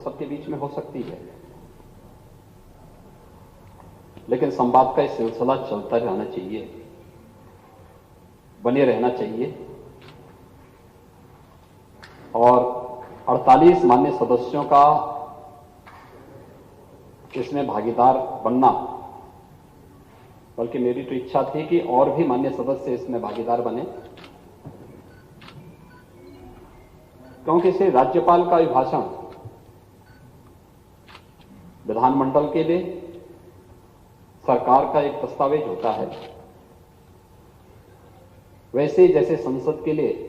सबके बीच में हो सकती है, लेकिन संवाद का सिलसिला चलता रहना चाहिए, बने रहना चाहिए। और 48 माननीय सदस्यों का इसमें भागीदार बनना, बल्कि मेरी तो इच्छा थी कि और भी माननीय सदस्य इसमें भागीदार बने, क्योंकि इसे राज्यपाल का अभिभाषण विधानमंडल के लिए सरकार का एक दस्तावेज होता है, वैसे जैसे संसद के लिए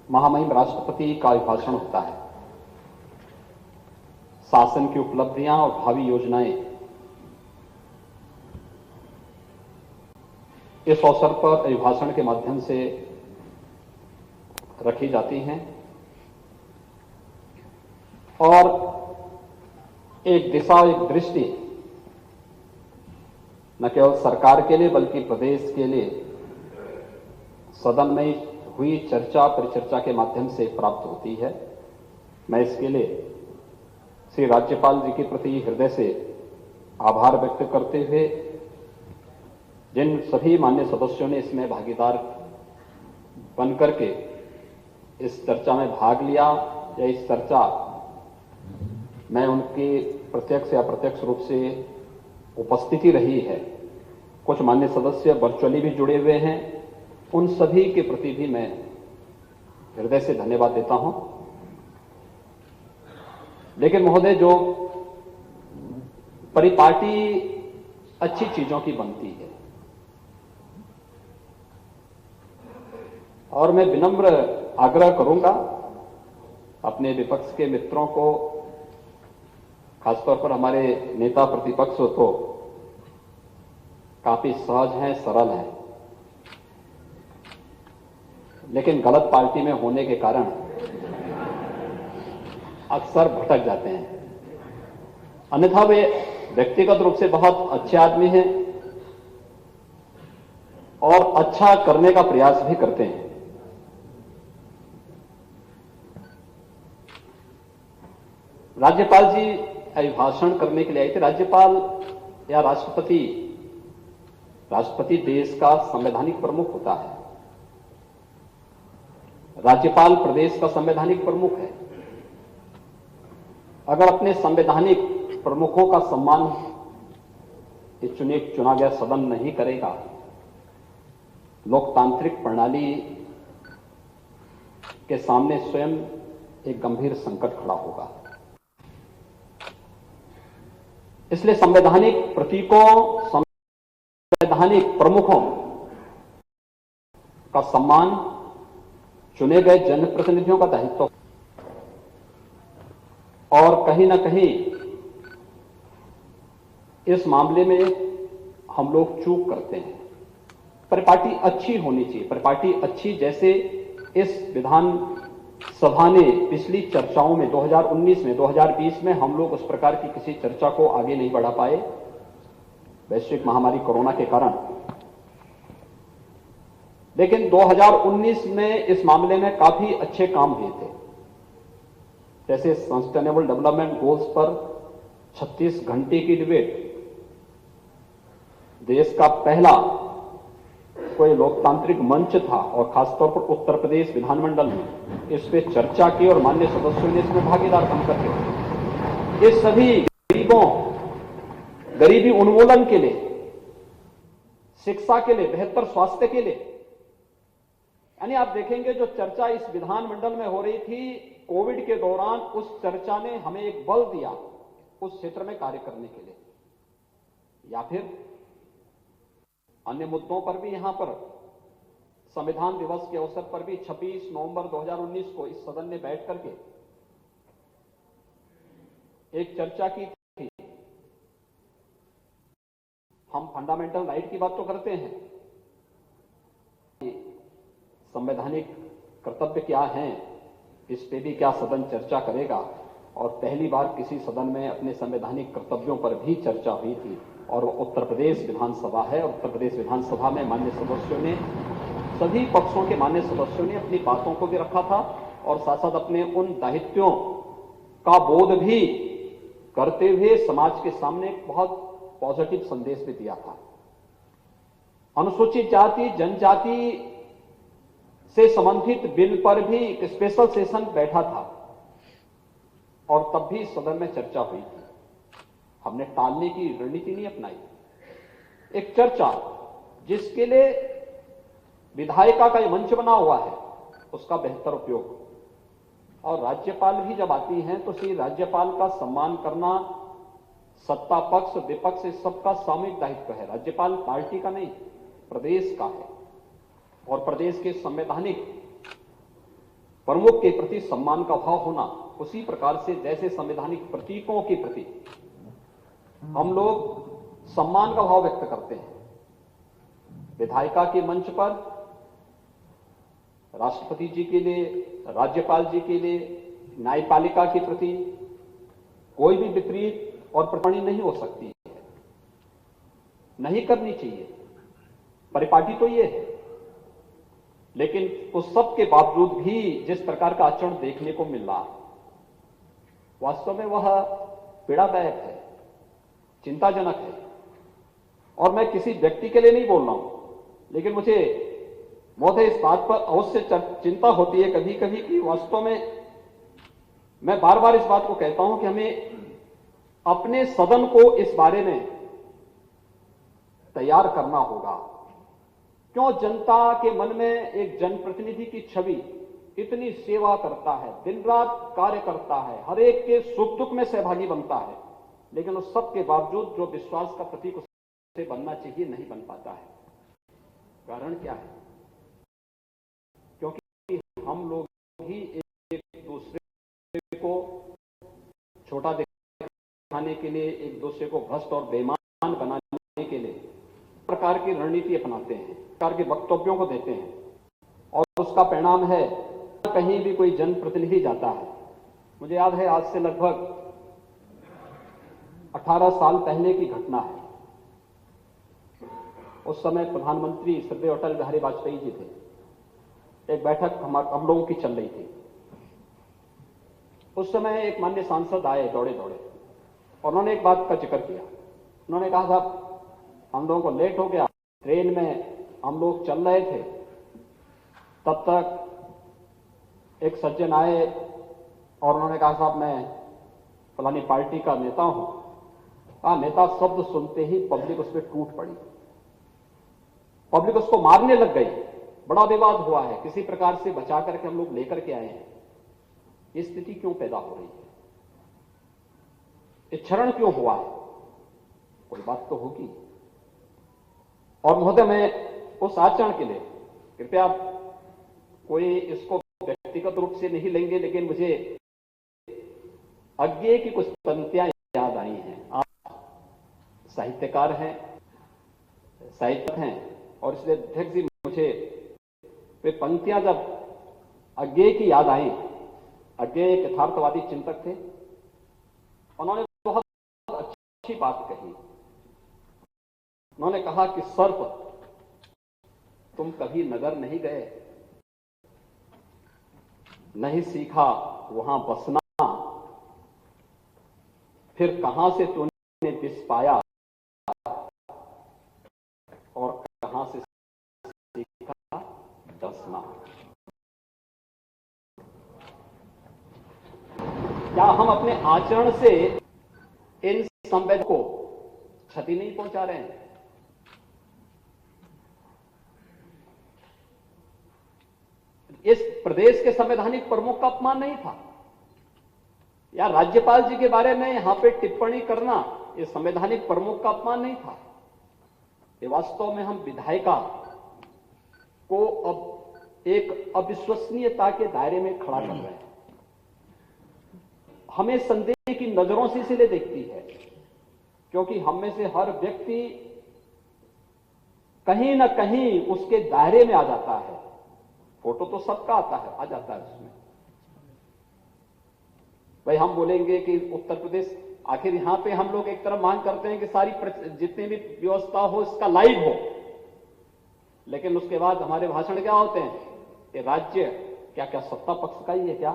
महामहिम राष्ट्रपति का अभिभाषण होता है। शासन की उपलब्धियां और भावी योजनाएं इस अवसर पर अभिभाषण के माध्यम से रखी जाती हैं और एक दिशा, एक दृष्टि न केवल सरकार के लिए बल्कि प्रदेश के लिए सदन में हुई चर्चा परिचर्चा के माध्यम से प्राप्त होती है। मैं इसके लिए श्री राज्यपाल जी के प्रति हृदय से आभार व्यक्त करते हुए जिन सभी माननीय सदस्यों ने इसमें भागीदार बनकर के इस चर्चा में भाग लिया या इस चर्चा में उनकी प्रत्यक्ष या अप्रत्यक्ष रूप से उपस्थिति रही है, कुछ माननीय सदस्य वर्चुअली भी जुड़े हुए हैं, उन सभी के प्रति भी मैं हृदय से धन्यवाद देता हूं। लेकिन महोदय, जो परिपाटी अच्छी चीजों की बनती है और मैं विनम्र आग्रह करूंगा अपने विपक्ष के मित्रों को, खासतौर पर हमारे नेता प्रतिपक्ष तो काफी सहज हैं, सरल हैं, लेकिन गलत पार्टी में होने के कारण अक्सर भटक जाते हैं। अन्यथा वे व्यक्तिगत रूप से बहुत अच्छे आदमी हैं और अच्छा करने का प्रयास भी करते हैं। राज्यपाल जी अभिभाषण करने के लिए आए थे। राज्यपाल या राष्ट्रपति देश का संवैधानिक प्रमुख होता है। राज्यपाल प्रदेश का संवैधानिक प्रमुख है। अगर अपने संवैधानिक प्रमुखों का सम्मान चुना गया सदन नहीं करेगा, लोकतांत्रिक प्रणाली के सामने स्वयं एक गंभीर संकट खड़ा होगा। इसलिए संवैधानिक प्रतीकों, संवैधानिक प्रमुखों का सम्मान चुने गए जनप्रतिनिधियों का दायित्व और कहीं ना कहीं इस मामले में हम लोग चूक करते हैं। परिपाटी अच्छी होनी चाहिए, परिपाटी अच्छी जैसे इस विधान सभा ने पिछली चर्चाओं में 2019 में 2020 में हम लोग उस प्रकार की किसी चर्चा को आगे नहीं बढ़ा पाए वैश्विक महामारी कोरोना के कारण, लेकिन 2019 में इस मामले में काफी अच्छे काम हुए थे। जैसे सस्टेनेबल डेवलपमेंट गोल्स पर 36 घंटे की डिबेट, देश का पहला कोई लोकतांत्रिक मंच था और खासतौर पर उत्तर प्रदेश विधानमंडल में इस पे चर्चा की और माननीय सदस्यों ने इसमें भागीदार बनकर के इस सभी गरीबी उन्मूलन के लिए, शिक्षा के लिए, बेहतर स्वास्थ्य के लिए, यानी आप देखेंगे जो चर्चा इस विधानमंडल में हो रही थी कोविड के दौरान, उस चर्चा ने हमें एक बल दिया उस क्षेत्र में कार्य करने के लिए। या फिर अन्य मुद्दों पर भी यहां पर संविधान दिवस के अवसर पर भी 26 नवंबर 2019 को इस सदन में बैठ करके एक चर्चा की थी। हम फंडामेंटल राइट की बात तो करते हैं, संवैधानिक कर्तव्य क्या हैं, इस पे भी क्या सदन चर्चा करेगा। और पहली बार किसी सदन में अपने संवैधानिक कर्तव्यों पर भी चर्चा हुई थी और वो उत्तर प्रदेश विधानसभा है। उत्तर प्रदेश विधानसभा में माननीय सदस्यों ने, सभी पक्षों के माननीय सदस्यों ने अपनी बातों को भी रखा था और साथ साथ अपने उन दायित्वों का बोध भी करते हुए समाज के सामने एक बहुत पॉजिटिव संदेश भी दिया था। अनुसूचित जाति जनजाति से संबंधित बिल पर भी एक स्पेशल सेशन बैठा था और तब भी सदन में चर्चा हुई थी। हमने टालने की रणनीति नहीं अपनाई। एक चर्चा जिसके लिए विधायिका का मंच बना हुआ है उसका बेहतर उपयोग। और राज्यपाल भी जब आती हैं तो श्री राज्यपाल का सम्मान करना सत्ता पक्ष विपक्ष इस सबका सामूहिक दायित्व है। राज्यपाल पार्टी का नहीं प्रदेश का है और प्रदेश के संवैधानिक प्रमुख के प्रति सम्मान का भाव होना उसी प्रकार से जैसे संवैधानिक प्रतीकों के प्रति हम लोग सम्मान का भाव व्यक्त करते हैं। विधायिका के मंच पर राष्ट्रपति जी के लिए राज्यपाल जी के लिए न्यायपालिका के प्रति कोई भी विपरीत और टिप्पणी नहीं हो सकती है, नहीं करनी चाहिए। परिपाटी तो ये है, लेकिन उस सब के बावजूद भी जिस प्रकार का आचरण देखने को मिल रहा है वास्तव में वह पीड़ादायक है, चिंताजनक है। और मैं किसी व्यक्ति के लिए नहीं बोल रहा हूं, लेकिन मुझे महोदय इस बात पर अवश्य चिंता होती है कभी कभी कि वास्तव में मैं बार बार इस बात को कहता हूं कि हमें अपने सदन को इस बारे में तैयार करना होगा। क्यों जनता के मन में एक जनप्रतिनिधि की छवि इतनी सेवा करता है, दिन रात कार्य करता है, हर एक के सुख दुख में सहभागी बनता है, लेकिन उस सब के बावजूद जो विश्वास का प्रतीक उससे बनना चाहिए नहीं बन पाता है। कारण क्या है? क्योंकि हम लोग ही एक दूसरे को छोटा दिखाने के लिए, एक दूसरे को भ्रष्ट और बेईमान बनाने के लिए प्रकार की रणनीति अपनाते हैं, प्रकार के वक्तव्यों को देते हैं और उसका परिणाम है कहीं भी कोई जनप्रतिनिधि जाता है। मुझे याद है आज से लगभग 18 साल पहले की घटना है। उस समय प्रधानमंत्री श्री अटल बिहारी वाजपेयी जी थे। एक बैठक हम लोगों की चल रही थी। उस समय एक माननीय सांसद आए दौड़े दौड़े और उन्होंने एक बात का जिक्र किया। उन्होंने कहा साहब हम लोगों को लेट हो गया, ट्रेन में हम लोग चल रहे थे, तब तक एक सज्जन आए और उन्होंने कहा साहब मैं फलानी पार्टी का नेता हूं। नेता शब्द सुनते ही पब्लिक उस पर टूट पड़ी, पब्लिक उसको मारने लग गई। बड़ा विवाद हुआ है, किसी प्रकार से बचा करके हम लोग लेकर के आए हैं। ये स्थिति क्यों पैदा हो रही है? ये क्षरण क्यों हुआ है? कोई बात तो होगी। और महोदय मैं उस आचरण के लिए कृपया कोई इसको व्यक्तिगत रूप से नहीं लेंगे, लेकिन मुझे अज्ञेय की कुछ पंक्तियां याद आई हैं। आप साहित्यकार हैं, साहित्यक हैं और इसलिए अध्यक्ष जी मुझे वे पंक्तियां जब अज्ञेय की याद आई। अज्ञेय एक यथार्थवादी चिंतक थे, उन्होंने बहुत अच्छी बात कही। उन्होंने कहा कि सर्प तुम कभी नगर नहीं गए, नहीं सीखा वहां बसना, फिर कहां से तूने विष पाया और कहां से सीखा डसना। क्या हम अपने आचरण से इन संवेद को क्षति नहीं पहुंचा रहे हैं? इस प्रदेश के संवैधानिक प्रमुख का अपमान नहीं था, या राज्यपाल जी के बारे में यहां पे टिप्पणी करना इस संवैधानिक प्रमुख का अपमान नहीं था। ये वास्तव में हम विधायिका को अब एक अविश्वसनीयता के दायरे में खड़ा कर रहे हैं। हमें संदेह की नजरों से इसलिए देखती है क्योंकि हम में से हर व्यक्ति कहीं ना कहीं उसके दायरे में आ जाता है। फोटो तो सबका आता है, आ जाता है उसमें। भाई हम बोलेंगे कि उत्तर प्रदेश, आखिर यहां पे हम लोग एक तरफ मांग करते हैं कि सारी जितनी भी व्यवस्था हो इसका लाइव हो, लेकिन उसके बाद हमारे भाषण क्या होते हैं कि राज्य क्या क्या सत्ता पक्ष का ही है क्या?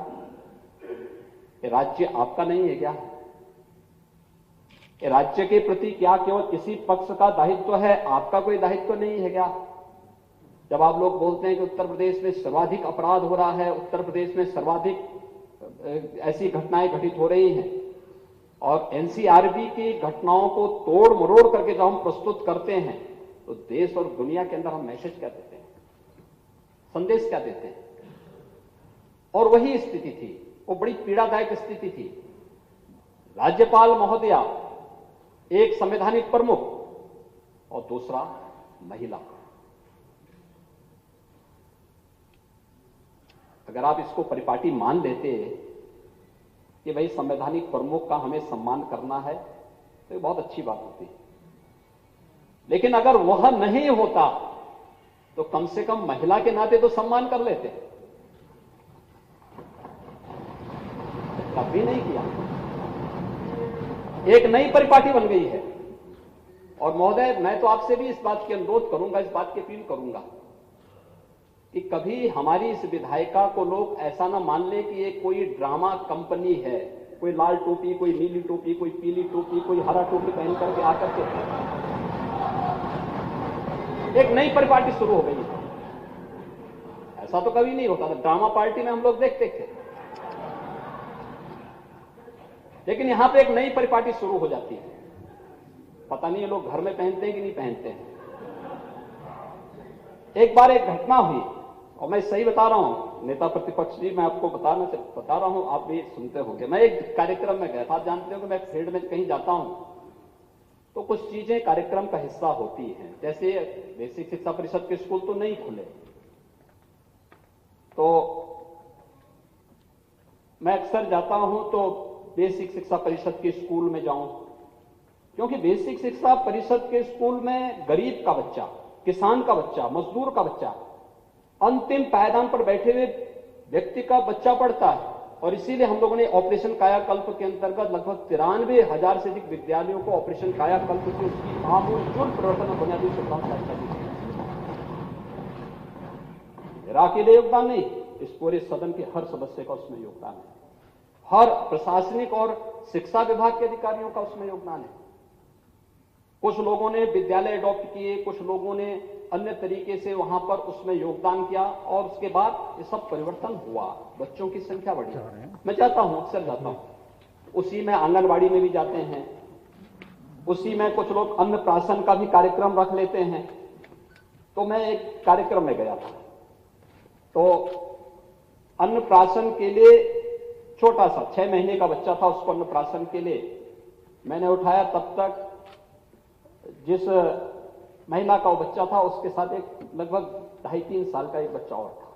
ये राज्य आपका नहीं है क्या? ये राज्य के प्रति क्या केवल किसी पक्ष का दायित्व है, आपका कोई दायित्व नहीं है क्या? जब आप लोग बोलते हैं कि उत्तर प्रदेश में सर्वाधिक अपराध हो रहा है, उत्तर प्रदेश में सर्वाधिक ऐसी घटनाएं घटित हो रही हैं, और एनसीआरबी की घटनाओं को तोड़ मरोड़ करके जब हम प्रस्तुत करते हैं, तो देश और दुनिया के अंदर हम मैसेज क्या देते हैं, संदेश क्या देते हैं? और वही स्थिति थी, वो बड़ी पीड़ादायक स्थिति थी। राज्यपाल महोदया एक संवैधानिक प्रमुख और दूसरा महिला। अगर आप इसको परिपाटी मान लेते कि भाई संवैधानिक प्रमुख का हमें सम्मान करना है, तो ये बहुत अच्छी बात होती। लेकिन अगर वह नहीं होता तो कम से कम महिला के नाते तो सम्मान कर लेते। कभी नहीं किया। एक नई परिपाटी बन गई है। और महोदय, मैं तो आपसे भी इस बात की अनुरोध करूंगा, इस बात की अपील करूंगा कि कभी हमारी इस विधायिका को लोग ऐसा ना मान ले कि ये कोई ड्रामा कंपनी है, कोई लाल टोपी, कोई नीली टोपी, कोई पीली टोपी, कोई हरा टोपी पहन करके आकर के एक नई परिपाटी शुरू हो गई है। ऐसा तो कभी नहीं होता था, ड्रामा पार्टी में हम लोग देखते थे, लेकिन यहां पे एक नई परिपाटी शुरू हो जाती है। पता नहीं ये लोग घर में पहनते हैं कि नहीं पहनते हैं। एक बार एक घटना हुई, और मैं सही बता रहा हूं नेता प्रतिपक्ष जी, मैं आपको बता रहा हूं, आप भी सुनते होंगे। मैं एक कार्यक्रम में गया था। आप जानते हो कि मैं फील्ड में कहीं जाता हूं तो कुछ चीजें कार्यक्रम का हिस्सा होती हैं। जैसे बेसिक शिक्षा परिषद के स्कूल तो नहीं खुले, तो मैं अक्सर जाता हूं तो बेसिक शिक्षा परिषद के स्कूल में जाऊं, क्योंकि बेसिक शिक्षा परिषद के स्कूल में गरीब का बच्चा, किसान का बच्चा, मजदूर का बच्चा, अंतिम पायदान पर बैठे हुए व्यक्ति का बच्चा पढ़ता है। और इसीलिए हम लोगों ने ऑपरेशन कायाकल्प के अंतर्गत लगभग 93,000 से अधिक विद्यालयों को ऑपरेशन कायाकल्प की उसकी आमूल परिवर्तन और बुनियादी सुविधाओं दी। मेरा अकेले योगदान नहीं, इस पूरे सदन के हर सदस्य का उसमें योगदान है, हर प्रशासनिक और शिक्षा विभाग के अधिकारियों का उसमें योगदान है। कुछ लोगों ने विद्यालय अडॉप्ट किए, कुछ लोगों ने अन्य तरीके से वहां पर उसमें योगदान किया, और उसके बाद ये सब परिवर्तन हुआ, बच्चों की संख्या बढ़ी। मैं जाता हूं, अक्सर जाता हूं, उसी में आंगनबाड़ी में भी जाते हैं, उसी में कुछ लोग अन्नप्राशन का भी कार्यक्रम रख लेते हैं। तो मैं एक कार्यक्रम में गया था, तो अन्नप्राशन के लिए छोटा सा 6 महीने का बच्चा था, उसको अन्नप्राशन के लिए मैंने उठाया। तब तक जिस महिला का वो बच्चा था, उसके साथ एक लगभग 2.5-3 साल का एक बच्चा और था।